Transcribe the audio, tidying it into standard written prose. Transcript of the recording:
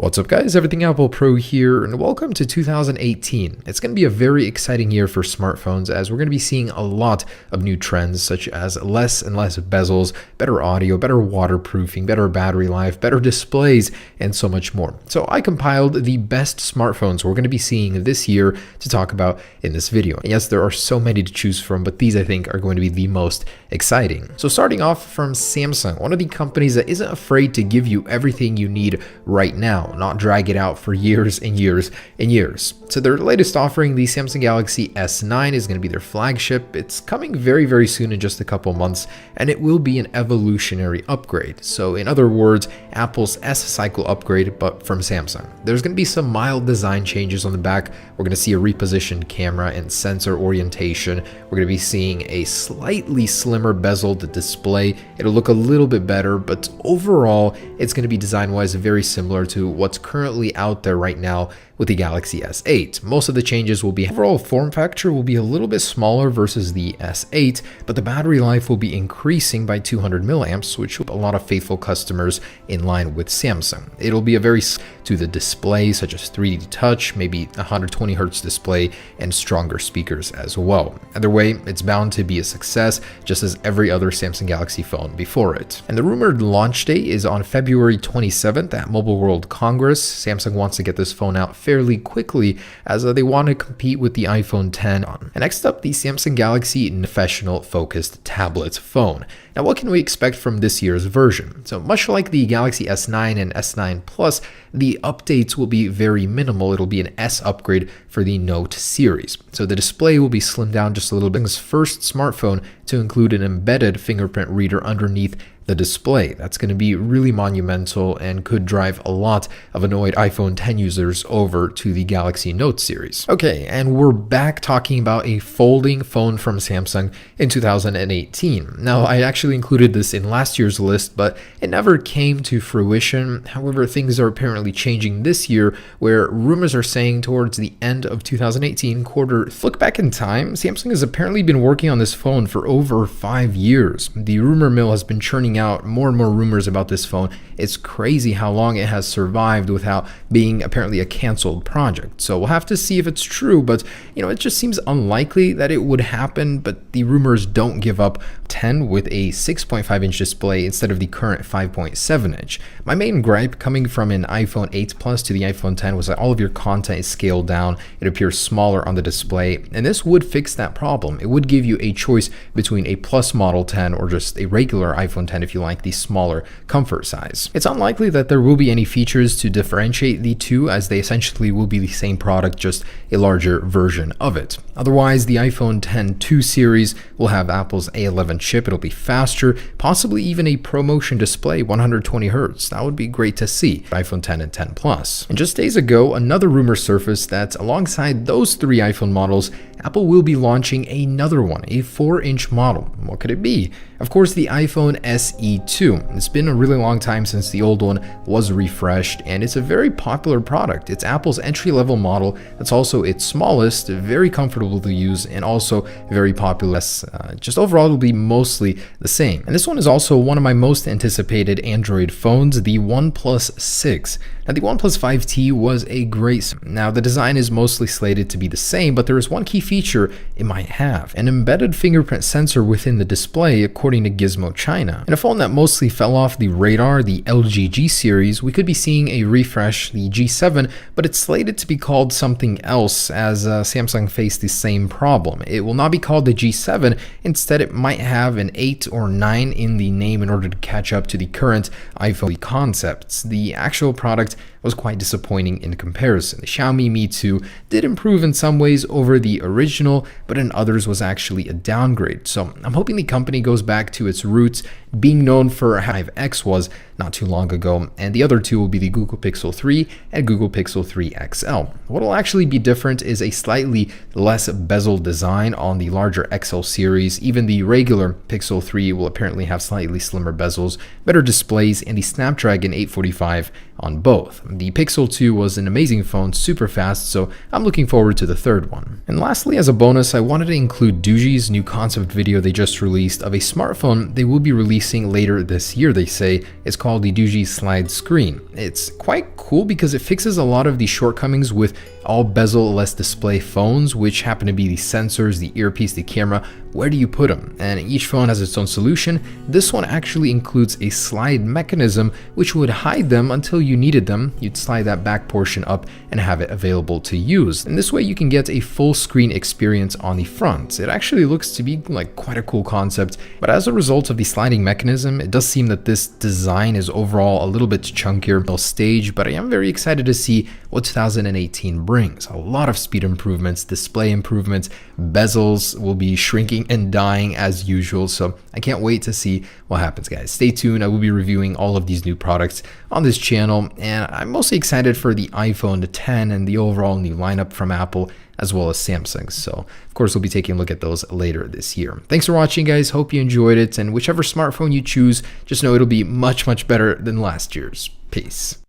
What's up guys, Everything Apple Pro here, and welcome to 2018. It's going to be a very exciting year for smartphones as we're going to be seeing a lot of new trends such as less and less bezels, better audio, better waterproofing, better battery life, better displays, and so much more. So I compiled the best smartphones we're going to be seeing this year to talk about in this video. And yes, there are so many to choose from, but these I think are going to be the most exciting. So starting off from Samsung, one of the companies that isn't afraid to give you everything you need right now, not drag it out for years and years and years. So their latest offering, the Samsung Galaxy S9, is going to be their flagship. It's coming very, very soon in just a couple months, and it will be an evolutionary upgrade. So in other words, Apple's S-cycle upgrade, but from Samsung. There's going to be some mild design changes on the back. We're going to see a repositioned camera and sensor orientation. We're going to be seeing a slightly slimmer bezeled display. It'll look a little bit better, but overall, it's going to be design-wise very similar to what's currently out there right now with the Galaxy S8. Most of the changes will be overall form factor will be a little bit smaller versus the S8, but the battery life will be increasing by 200 milliamps, which will be a lot of faithful customers in line with Samsung. It'll be a very to the display, such as 3D touch, maybe 120 Hz display, and stronger speakers as well. Either way, it's bound to be a success, just as every other Samsung Galaxy phone before it. And the rumored launch date is on February 27th at Mobile World Congress. Samsung wants to get this phone out fairly quickly as they want to compete with the iPhone X. And next up, the Samsung Galaxy professional focused tablet phone. Now, what can we expect from this year's version? So much like the Galaxy S9 and S9 Plus, the updates will be very minimal. It'll be an S upgrade for the Note series. So the display will be slimmed down just a little bit. It's the first smartphone to include an embedded fingerprint reader underneath the display. That's going to be really monumental and could drive a lot of annoyed iPhone X users over to the Galaxy Note series. Okay, and we're back talking about a folding phone from Samsung in 2018. Now, I actually included this in last year's list, but it never came to fruition. However, things are apparently changing this year, where rumors are saying towards the end of 2018 quarter. Look back in time, Samsung has apparently been working on this phone for over 5 years. The rumor mill has been churning out more and more rumors about this phone. It's crazy how long it has survived without being apparently a canceled project. So we'll have to see if it's true, but it just seems unlikely that it would happen. But the rumors don't give up. 10 with a 6.5-inch display instead of the current 5.7-inch. My main gripe coming from an iPhone 8 Plus to the iPhone X was that all of your content is scaled down. It appears smaller on the display, and this would fix that problem. It would give you a choice between a Plus Model 10 or just a regular iPhone 10 if you like the smaller comfort size. It's unlikely that there will be any features to differentiate the two, as they essentially will be the same product, just a larger version of it. Otherwise, the iPhone X2 series will have Apple's A11 chip. It'll be faster, possibly even a ProMotion display, 120 Hz. That would be great to see. iPhone X and X Plus. And just days ago, another rumor surfaced that alongside those 3 iPhone models, Apple will be launching another one, a 4-inch model. What could it be? Of course, the iPhone SE2. It's been a really long time since the old one was refreshed, and it's a very popular product. It's Apple's entry-level model that's also its smallest, very comfortable to use, and also very popular. Just overall, it'll be mostly the same. And this one is also one of my most anticipated Android phones, the OnePlus 6. Now, the OnePlus 5T was a great. Now, the design is mostly slated to be the same, but there is one key feature it might have: an embedded fingerprint sensor within the display, according to Gizmo China. In a phone that mostly fell off the radar, the LG G series, we could be seeing a refresh, the G7, but it's slated to be called something else, as Samsung faced the same problem. It will not be called the G7. Instead, it might have an 8 or 9 in the name in order to catch up to the current iPhone concepts. The actual product was quite disappointing in comparison. The Xiaomi Mi 2 did improve in some ways over the original, but in others was actually a downgrade. So I'm hoping the company goes back to its roots, being known for how 5X was not too long ago, and the other two will be the Google Pixel 3 and Google Pixel 3 XL. What will actually be different is a slightly less bezel design on the larger XL series. Even the regular Pixel 3 will apparently have slightly slimmer bezels, better displays, and the Snapdragon 845 on both. The Pixel 2 was an amazing phone, super fast, so I'm looking forward to the third one. And lastly, as a bonus, I wanted to include Doogie's new concept video they just released of a smartphone they will be releasing later this year, they say. It's called called the Duji Slide Screen. It's quite cool because it fixes a lot of the shortcomings with all bezel-less display phones, which happen to be the sensors, the earpiece, the camera. Where do you put them? And each phone has its own solution. This one actually includes a slide mechanism which would hide them until you needed them. You'd slide that back portion up and have it available to use. And this way you can get a full screen experience on the front. It actually looks to be like quite a cool concept, but as a result of the sliding mechanism, it does seem that this design is overall a little bit chunkier stage, but I am very excited to see what 2018 brings. A lot of speed improvements, display improvements, bezels will be shrinking and dying as usual, so I can't wait to see what happens, guys. Stay tuned. I will be reviewing all of these new products on this channel, and I'm mostly excited for the iPhone 10 and the overall new lineup from Apple, as well as Samsung. So of course we'll be taking a look at those later this year. Thanks for watching, guys. Hope you enjoyed it, and whichever smartphone you choose, just know it'll be much better than last year's. Peace.